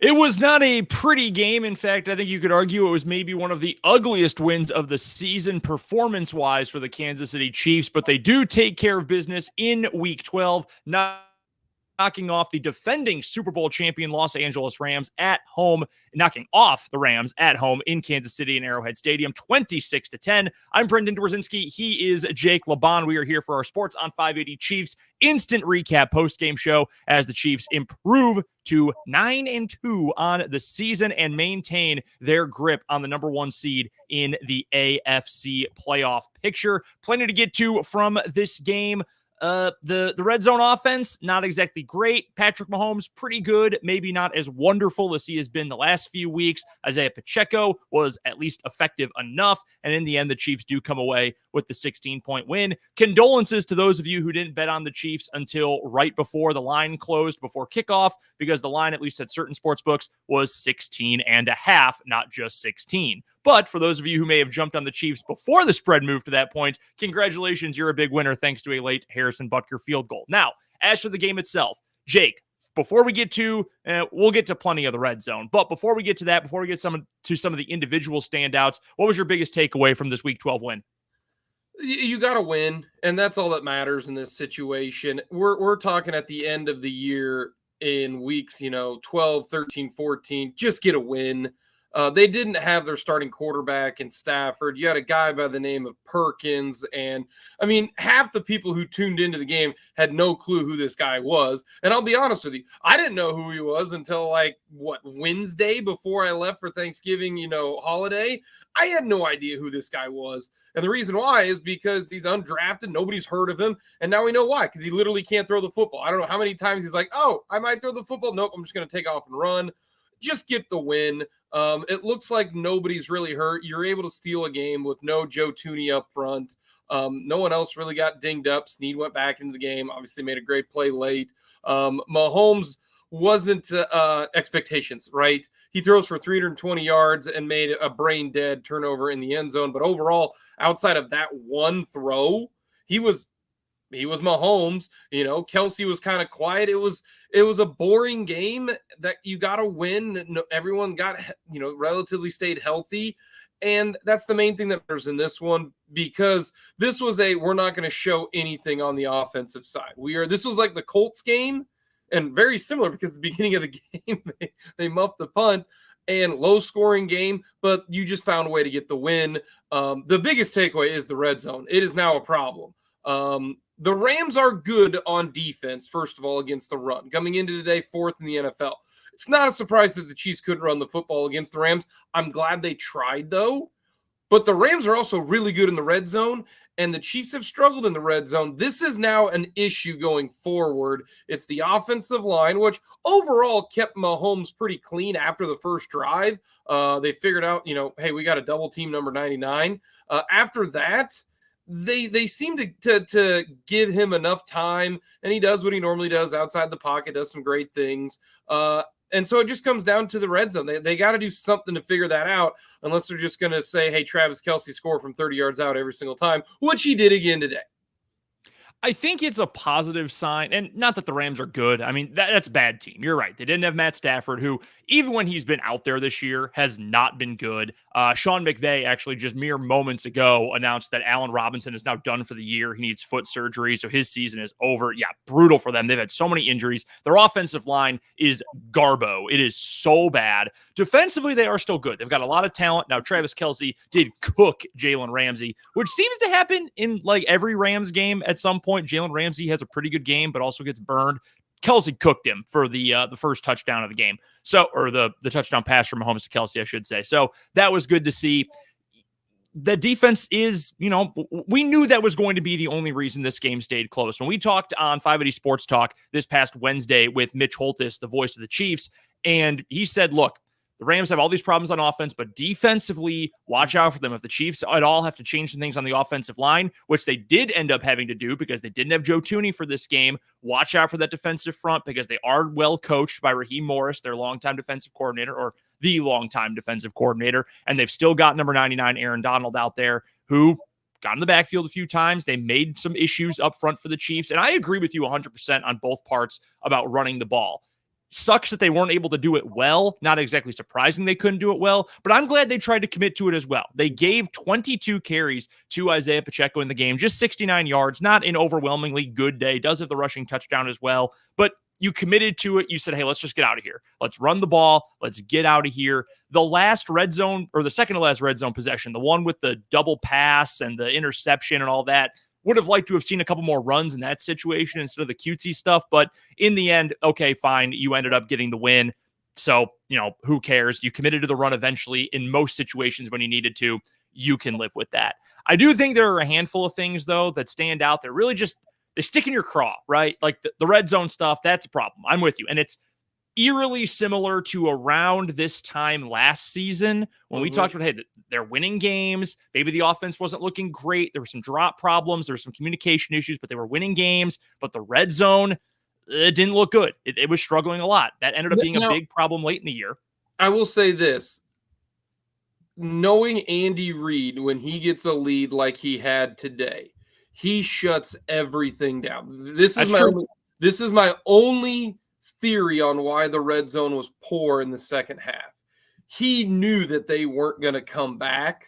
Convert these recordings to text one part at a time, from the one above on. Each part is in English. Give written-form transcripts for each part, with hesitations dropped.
It was not a pretty game. In fact, I think you could argue it was maybe one of the ugliest wins of the season performance-wise for the Kansas City Chiefs, but they do take care of business in Week 12, knocking off the defending Super Bowl champion Los Angeles Rams at home, knocking off the Rams at home in Kansas City and Arrowhead Stadium, 26-10. I'm Brendan Dzwierzynski. He is Jake Lebahn. We are here for our Sports on 580 Chiefs instant recap post-game show as the Chiefs improve to 9-2 on the season and maintain their grip on the number one seed in the AFC playoff picture. Plenty to get to from this game. The red zone offense, not exactly great. Patrick Mahomes, pretty good, maybe not as wonderful as he has been the last few weeks. Isaiah Pacheco was at least effective enough, and in the end, the Chiefs do come away with the 16-point win. Condolences to those of you who didn't bet on the Chiefs until right before the line closed, before kickoff, because the line, at least at certain sports books, was 16.5, not just 16. But for those of you who may have jumped on the Chiefs before the spread moved to that point, congratulations, you're a big winner thanks to a late Harrison Butker field goal. Now, as for the game itself, Jake, before we get to, we'll get to plenty of the red zone, but before we get to that, before we get to some of the individual standouts, what was your biggest takeaway from this Week 12 win? You got to win, and that's all that matters in this situation. We're talking at the end of the year in weeks, 12, 13, 14, just get a win. They didn't have their starting quarterback in Stafford. You had a guy by the name of Perkins. And I mean, half the people who tuned into the game had no clue who this guy was. And I'll be honest with you, I didn't know who he was until Wednesday before I left for Thanksgiving, holiday. I had no idea who this guy was. And the reason why is because he's undrafted. Nobody's heard of him. And now we know why, because he literally can't throw the football. I don't know how many times he's like, oh, I might throw the football. Nope, I'm just going to take off and run. Just get the win. It looks like nobody's really hurt. You're able to steal a game with no Joe Thuney up front. No one else really got dinged up. Snead went back into the game, obviously made a great play late. Mahomes wasn't expectations, right? He throws for 320 yards and made a brain-dead turnover in the end zone. But overall, outside of that one throw, he was Mahomes. Kelsey was kind of quiet. It was a boring game that you got to win. Everyone got, relatively stayed healthy. And that's the main thing that matters in this one, because this was we're not going to show anything on the offensive side. This was like the Colts game, and very similar because at the beginning of the game, they muffed the punt, and low scoring game, but you just found a way to get the win. The biggest takeaway is the red zone. It is now a problem. The Rams are good on defense, first of all, against the run. Coming into today, fourth in the NFL. It's not a surprise that the Chiefs couldn't run the football against the Rams. I'm glad they tried, though. But the Rams are also really good in the red zone, and the Chiefs have struggled in the red zone. This is now an issue going forward. It's the offensive line, which overall kept Mahomes pretty clean after the first drive. They figured out, hey, we got a double team number 99. After that, they seem to give him enough time, and he does what he normally does outside the pocket, does some great things. And so it just comes down to the red zone. They got to do something to figure that out, unless they're just going to say, hey, Travis Kelce score from 30 yards out every single time, which he did again today. I think it's a positive sign, and not that the Rams are good. I mean, that's a bad team. You're right. They didn't have Matt Stafford, who, even when he's been out there this year, has not been good. Sean McVay actually just mere moments ago announced that Allen Robinson is now done for the year. He needs foot surgery, so his season is over. Yeah, brutal for them. They've had so many injuries. Their offensive line is garbo. It is so bad. Defensively, they are still good. They've got a lot of talent. Now, Travis Kelce did cook Jalen Ramsey, which seems to happen in every Rams game at some point. Jalen Ramsey has a pretty good game, but also gets burned. Kelce cooked him for the first touchdown of the game. Or the touchdown pass from Mahomes to Kelce, I should say. So that was good to see. The defense is, we knew that was going to be the only reason this game stayed close. When we talked on 580 Sports Talk this past Wednesday with Mitch Holthus, the voice of the Chiefs, and he said, look, the Rams have all these problems on offense, but defensively, watch out for them. If the Chiefs at all have to change some things on the offensive line, which they did end up having to do because they didn't have Joe Thuney for this game, watch out for that defensive front because they are well coached by Raheem Morris, their longtime defensive coordinator, or the longtime defensive coordinator, and they've still got number 99 Aaron Donald out there, who got in the backfield a few times. They made some issues up front for the Chiefs, and I agree with you 100% on both parts about running the ball. Sucks that they weren't able to do it well. Not exactly surprising they couldn't do it well, but I'm glad they tried to commit to it as well. They gave 22 carries to Isaiah Pacheco in the game, just 69 yards, not an overwhelmingly good day. Does have the rushing touchdown as well, but you committed to it. You said, hey, let's just get out of here. Let's run the ball. Let's get out of here. The last red zone, or the second to last red zone possession, the one with the double pass and the interception and all that, would have liked to have seen a couple more runs in that situation instead of the cutesy stuff. But in the end, okay, fine. You ended up getting the win. So, who cares? You committed to the run eventually in most situations when you needed to. You can live with that. I do think there are a handful of things, though, that stand out. They're really just, they stick in your craw, right? Like the red zone stuff, that's a problem. I'm with you. And it's eerily similar to around this time last season when we talked about, hey, they're winning games. Maybe the offense wasn't looking great. There were some drop problems. There were some communication issues, but they were winning games. But the red zone, it didn't look good. It was struggling a lot. That ended up being a big problem late in the year. I will say this. Knowing Andy Reid, when he gets a lead like he had today, he shuts everything down. This is my only theory on why the red zone was poor in the second half. He knew that they weren't going to come back.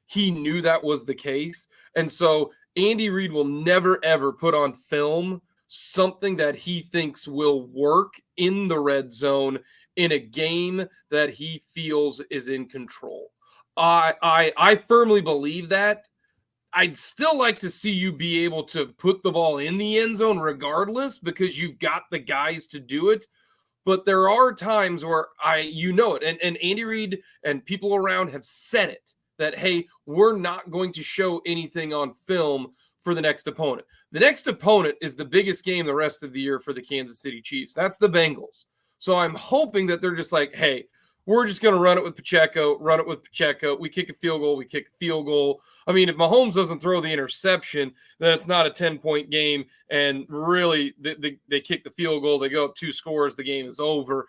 He knew that was the case. And so Andy Reid will never, ever put on film something that he thinks will work in the red zone in a game that he feels is in control. I firmly believe that. I'd still like to see you be able to put the ball in the end zone regardless, because you've got the guys to do it. But there are times where it, and Andy Reid and people around have said it, that, hey, we're not going to show anything on film for the next opponent. The next opponent is the biggest game the rest of the year for the Kansas City Chiefs. That's the Bengals. So I'm hoping that they're just like, hey, we're just going to run it with Pacheco. We kick a field goal. I mean, if Mahomes doesn't throw the interception, then it's not a 10-point game. And really, they kick the field goal. They go up 2 scores. The game is over.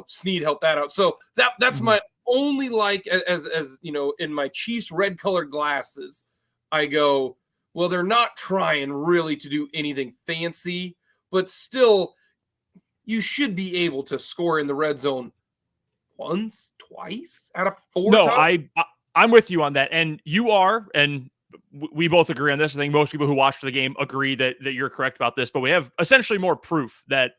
Snead helped that out. So that's my only, as in my Chiefs red-colored glasses, I go, well, they're not trying really to do anything fancy, but still, you should be able to score in the red zone once, twice out of 4 No, times. I'm with you on that. And you are, and we both agree on this. I think most people who watched the game agree that you're correct about this, but we have essentially more proof that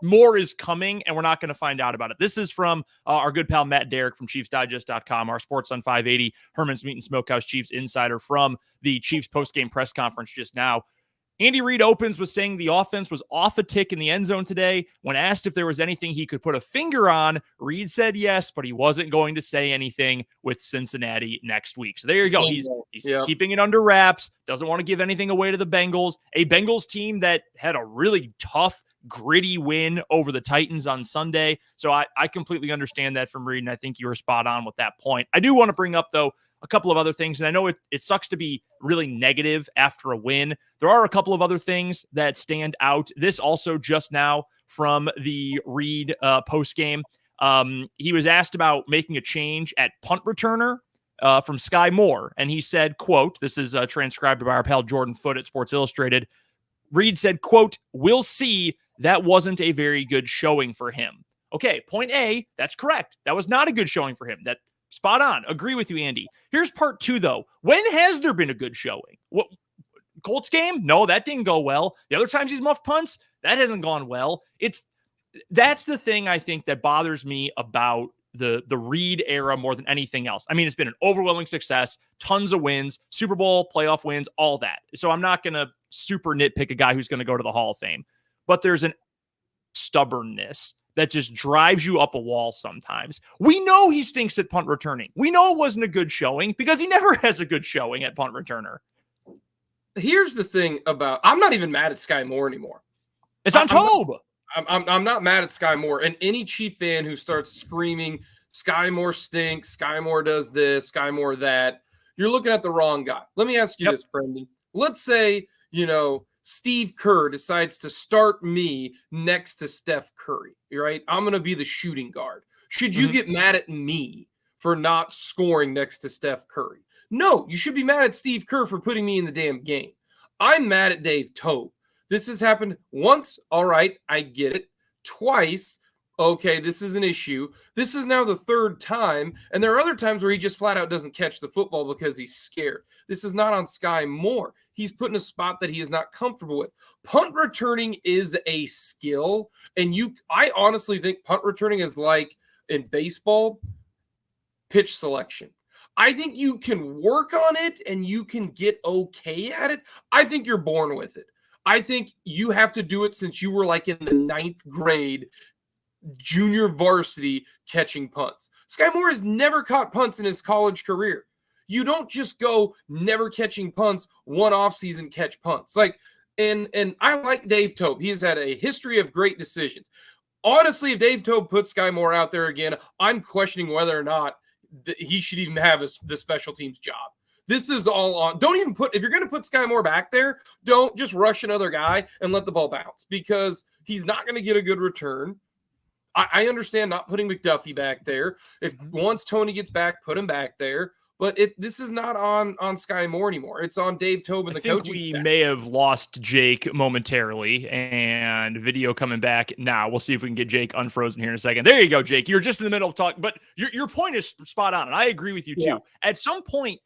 more is coming, and we're not going to find out about it. This is from our good pal Matt Derrick from ChiefsDigest.com, our Sports on 580, Herman's Meat and Smokehouse Chiefs insider from the Chiefs post-game press conference just now. Andy Reid opens with saying the offense was off a tick in the end zone today. When asked if there was anything he could put a finger on, Reid said yes, but he wasn't going to say anything with Cincinnati next week. So there you go. He's keeping it under wraps, doesn't want to give anything away to the Bengals, a Bengals team that had a really tough, gritty win over the Titans on Sunday. So I completely understand that from Reid, and I think you were spot on with that point. I do want to bring up, though, a couple of other things, and I know it sucks to be really negative after a win. There are a couple of other things that stand out. This also just now from the Reid postgame. He was asked about making a change at punt returner from Sky Moore, and he said, quote, this is transcribed by our pal Jordan Foote at Sports Illustrated. Reid said, quote, "We'll see. That wasn't a very good showing for him." Okay, point A, that's correct. That was not a good showing for him. That spot on. Agree with you, Andy. Here's part 2, though. When has there been a good showing? What, Colts game? No, that didn't go well. The other times he's muffed punts, that hasn't gone well. That's the thing I think that bothers me about the Reid era more than anything else. I mean, it's been an overwhelming success, tons of wins, Super Bowl, playoff wins, all that. So I'm not going to super nitpick a guy who's going to go to the Hall of Fame. But there's an stubbornness that just drives you up a wall sometimes. We know he stinks at punt returning. We know it wasn't a good showing because he never has a good showing at punt returner. Here's the thing about, I'm not even mad at Sky Moore anymore. It's on Tobe. I'm not mad at Sky Moore. And any Chief fan who starts screaming, Sky Moore stinks, Sky Moore does this, Sky Moore that, you're looking at the wrong guy. Let me ask you this, Brendan. Let's say, Steve Kerr decides to start me next to Steph Curry, right? I'm going to be the shooting guard. Should you get mad at me for not scoring next to Steph Curry? No, you should be mad at Steve Kerr for putting me in the damn game. I'm mad at Dave Tobe. This has happened once. All right, I get it. Twice. okay, this is an issue. This is now the third time, and there are other times where he just flat out doesn't catch the football because he's scared. This is not on Sky Moore. He's put in a spot that he is not comfortable with. Punt returning is a skill, and I honestly think punt returning is like in baseball, pitch selection. I think you can work on it and you can get okay at it. I think you're born with it. I think you have to do it since you were like in the 9th grade, junior varsity, catching punts. Sky Moore has never caught punts in his college career. You don't just go never catching punts, one offseason catch punts. And I like Dave Toub. He has had a history of great decisions. Honestly, if Dave Toub puts Sky Moore out there again, I'm questioning whether or not he should even have the special teams job. This is all on. Don't even if you're going to put Sky Moore back there, don't just rush another guy and let the ball bounce, because he's not going to get a good return. I understand not putting McDuffie back there. If once Tony gets back, put him back there. But this is not on Sky Moore anymore. It's on Dave Toub and the coaching staff. We may have lost Jake momentarily, and video coming back now. We'll see if we can get Jake unfrozen here in a second. There you go, Jake. You're just in the middle of talking, but your point is spot on, and I agree with you too. Yeah. At some point,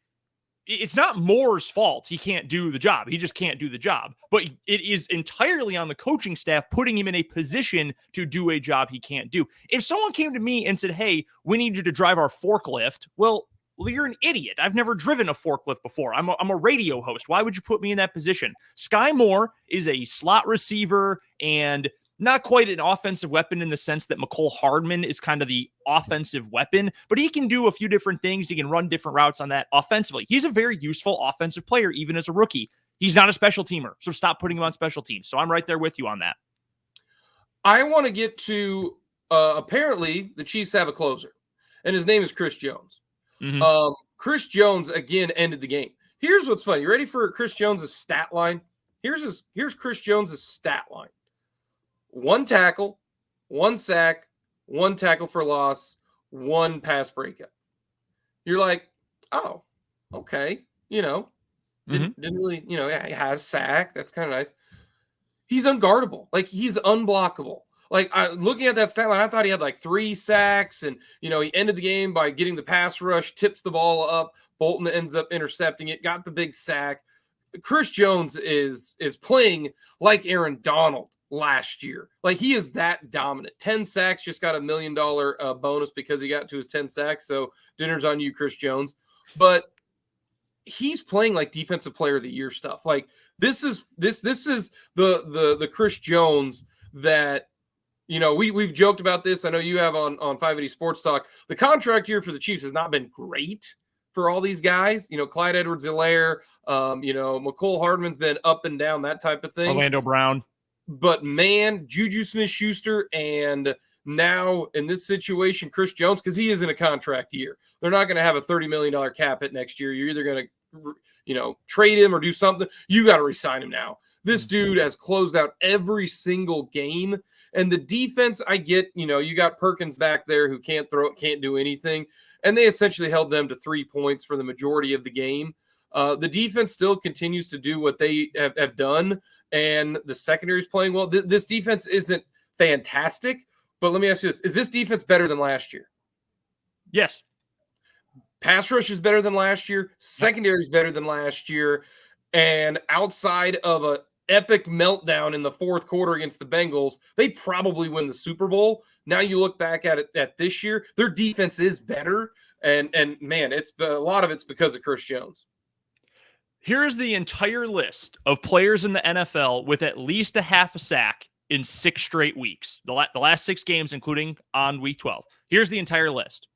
it's not Moore's fault he can't do the job. He just can't do the job. But it is entirely on the coaching staff putting him in a position to do a job he can't do. If someone came to me and said, hey, we need you to drive our forklift, well, you're an idiot. I've never driven a forklift before. I'm a radio host. Why would you put me in that position? Sky Moore is a slot receiver and not quite an offensive weapon in the sense that McCole Hardman is kind of the offensive weapon, but he can do a few different things. He can run different routes on that offensively. He's a very useful offensive player, even as a rookie. He's not a special teamer, so stop putting him on special teams. So I'm right there with you on that. I want to get to, apparently the Chiefs have a closer, and his name is Chris Jones. Mm-hmm. Chris Jones, again, ended the game. Here's what's funny. You ready for Chris Jones' stat line? Here's Chris Jones' stat line. 1 tackle, 1 sack, 1 tackle for loss, 1 pass breakup. You're like, oh, okay. Didn't really, he has a sack. That's kind of nice. He's unguardable. He's unblockable. Looking at that stat line, I thought he had 3 sacks, and, he ended the game by getting the pass rush, tips the ball up. Bolton ends up intercepting it, got the big sack. Chris Jones is playing like Aaron Donald last year. He is that dominant. 10 sacks, just got $1 million bonus because he got to his 10 sacks. So dinner's on you, Chris Jones. But he's playing like defensive player of the year stuff. This is the Chris Jones that, we've joked about this. I know you have on 580 Sports Talk. The contract year for the Chiefs has not been great for all these guys. Clyde Edwards-Helaire, McCole Hardman's been up and down, that type of thing. Orlando Brown. But man, Juju Smith-Schuster, and now in this situation, Chris Jones, because he is in a contract year. They're not going to have a $30 million cap hit next year. You're either going to, trade him or do something. You got to re-sign him now. This dude has closed out every single game. And the defense, I get, you got Perkins back there who can't throw, can't do anything. And they essentially held them to 3 points for the majority of the game. The defense still continues to do what they have done. And the secondary is playing well. This defense isn't fantastic, but let me ask you this. Is this defense better than last year? Yes. Pass rush is better than last year. Secondary is better than last year. And outside of an epic meltdown in the 4th quarter against the Bengals, they probably win the Super Bowl. Now you look back at it at this year, their defense is better. And man, a lot of it's because of Chris Jones. Here's the entire list of players in the NFL with at least a half a sack in 6 straight weeks. The last 6 games, including on week 12. Here's the entire list.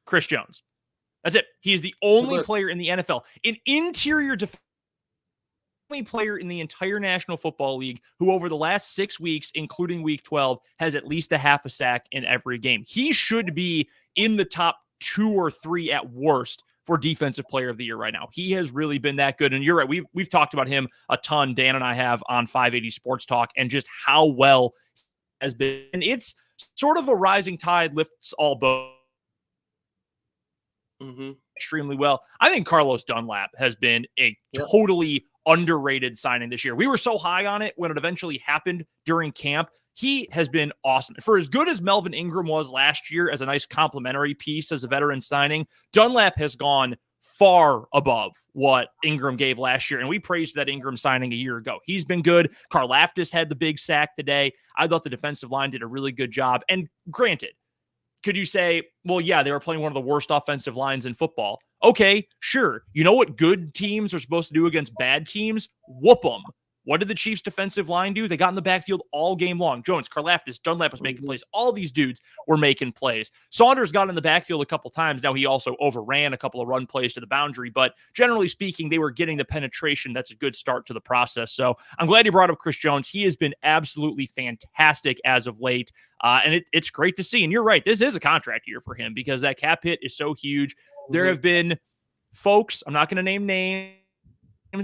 Chris Jones. That's it. He is the only player in the NFL, an interior defense player in the entire National Football League who over the last 6 weeks, including week 12, has at least a half a sack in every game. He should be in the top 2 or 3 at worst for defensive player of the year right now. He has really been that good. And you're right. We've talked about him a ton. Dan and I have on 580 Sports Talk, and just how well he has been. And it's sort of a rising tide lifts all boats. Extremely well. I think Carlos Dunlap has been a totally underrated signing this year. We were so high on it when it eventually happened during camp. He has been awesome. For as good as Melvin Ingram was last year as a nice complimentary piece as a veteran signing, Dunlap has gone far above what Ingram gave last year. And we praised that Ingram signing a year ago. He's been good. Karlaftis had the big sack today. I thought the defensive line did a really good job. And granted, could you say, well, yeah, they were playing one of the worst offensive lines in football? Okay, sure. You know what good teams are supposed to do against bad teams? Whoop them. What did the Chiefs defensive line do? They got in the backfield all game long. Jones, Karlaftis, Dunlap was making plays. All these dudes were making plays. Saunders got in the backfield a couple times. Now he also overran a couple of run plays to the boundary, but generally speaking, they were getting the penetration. That's a good start to the process. So I'm glad you brought up Chris Jones. He has been absolutely fantastic as of late. And it's great to see. And you're right. This is a contract year for him because that cap hit is so huge. There have been folks, I'm not going to name names,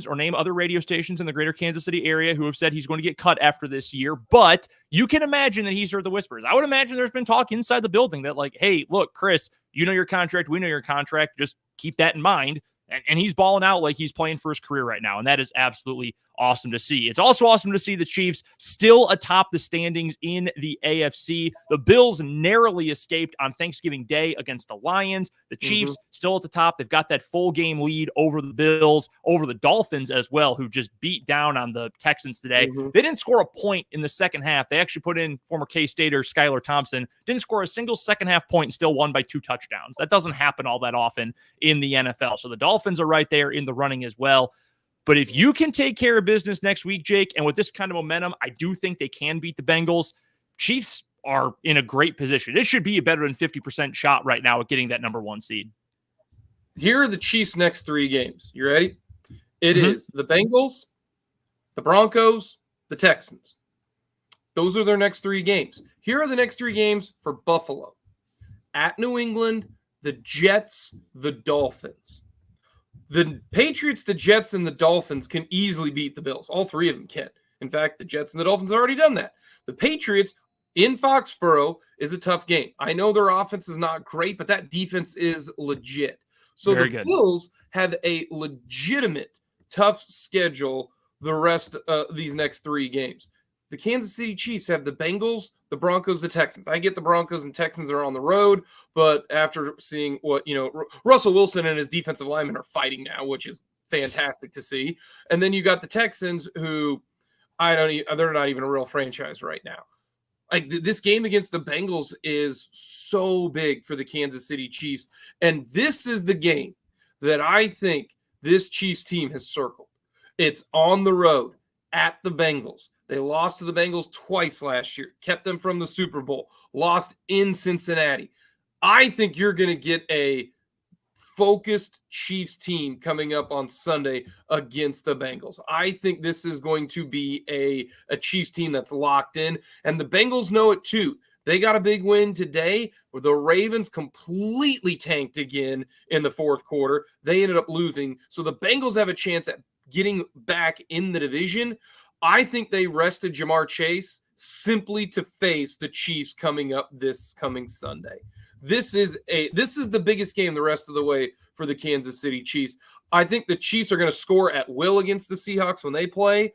or name other radio stations in the greater Kansas City area who have said he's going to get cut after this year, but you can imagine that he's heard the whispers. I would imagine there's been talk inside the building that like, hey, look, Chris, you know your contract, we know your contract, just keep that in mind. And he's balling out like he's playing for his career right now, and that is absolutely awesome to see. It's also awesome to see the Chiefs still atop the standings in the AFC. The Bills narrowly escaped on Thanksgiving Day against the Lions. The Chiefs still at the top. They've got that full game lead over the Bills, over the Dolphins as well, who just beat down on the Texans today. They didn't score a point in the second half. They actually put in former K-Stater Skylar Thompson, didn't score a single second half point and still won by 2 touchdowns. That doesn't happen all that often in the NFL. So the Dolphins are right there in the running as well. But if you can take care of business next week, Jake, and with this kind of momentum, I do think they can beat the Bengals. Chiefs are in a great position. It should be a better than 50% shot right now at getting that number 1 seed. Here are the Chiefs' next 3 games. You ready? It is the Bengals, the Broncos, the Texans. Those are their next 3 games. Here are the next 3 games for Buffalo. At New England, the Jets, the Dolphins. The Patriots, the Jets, and the Dolphins can easily beat the Bills. All 3 of them can. In fact, the Jets and the Dolphins have already done that. The Patriots in Foxborough is a tough game. I know their offense is not great, but that defense is legit. So the Bills have a legitimate tough schedule the rest of these next 3 games. The Kansas City Chiefs have the Bengals, the Broncos, the Texans. I get the Broncos and Texans are on the road, but after seeing what, Russell Wilson and his defensive linemen are fighting now, which is fantastic to see. And then you got the Texans who they're not even a real franchise right now. Like this game against the Bengals is so big for the Kansas City Chiefs. And this is the game that I think this Chiefs team has circled. It's on the road at the Bengals. They lost to the Bengals twice last year, kept them from the Super Bowl, lost in Cincinnati. I think you're going to get a focused Chiefs team coming up on Sunday against the Bengals. I think this is going to be a Chiefs team that's locked in, and the Bengals know it too. They got a big win today where the Ravens completely tanked again in the fourth quarter. They ended up losing. So the Bengals have a chance at getting back in the division. I think they rested Jamar Chase simply to face the Chiefs coming up this coming Sunday. This is the biggest game the rest of the way for the Kansas City Chiefs. I think the Chiefs are going to score at will against the Seahawks when they play.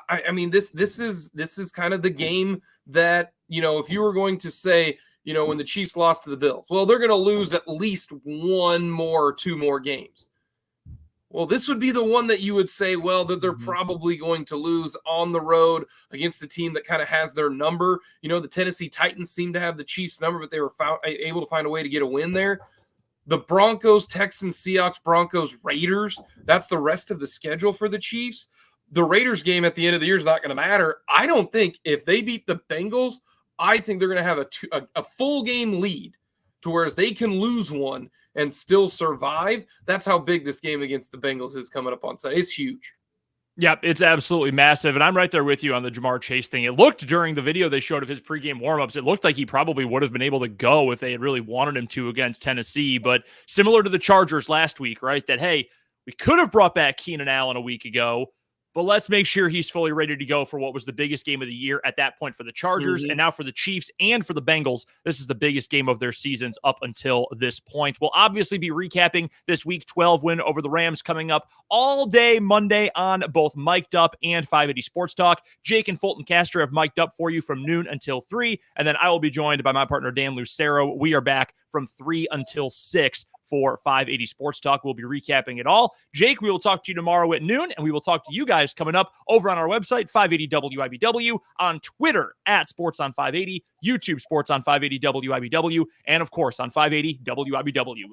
I mean, this is kind of the game that, if you were going to say, when the Chiefs lost to the Bills, well, they're going to lose at least 1 more or 2 more games. Well, this would be the one that you would say, well, that they're probably going to lose on the road against a team that kind of has their number. The Tennessee Titans seem to have the Chiefs' number, but they were able to find a way to get a win there. The Broncos, Texans, Seahawks, Broncos, Raiders, that's the rest of the schedule for the Chiefs. The Raiders game at the end of the year is not going to matter. I don't think if they beat the Bengals, I think they're going to have a full game lead to whereas they can lose one and still survive. That's how big this game against the Bengals is coming up on Sunday. It's huge. Yep, it's absolutely massive. And I'm right there with you on the Jamar Chase thing. It looked during the video they showed of his pregame warmups, it looked like he probably would have been able to go if they had really wanted him to against Tennessee. But similar to the Chargers last week, right? That, hey, we could have brought back Keenan Allen a week ago, But let's make sure he's fully ready to go for what was the biggest game of the year at that point for the Chargers. And now for the Chiefs and for the Bengals, this is the biggest game of their seasons up until this point. We'll obviously be recapping this Week 12 win over the Rams coming up all day Monday on both Mic'd Up and 580 Sports Talk. Jake and Fulton Castro have mic'd up for you from noon until 3. And then I will be joined by my partner, Dan Lucero. We are back from 3 until 6 for 580 Sports Talk. We'll be recapping it all. Jake, we will talk to you tomorrow at noon, and we will talk to you guys coming up over on our website, 580 WIBW, on Twitter at Sports on 580, YouTube Sports on 580 WIBW, and of course on 580 WIBW.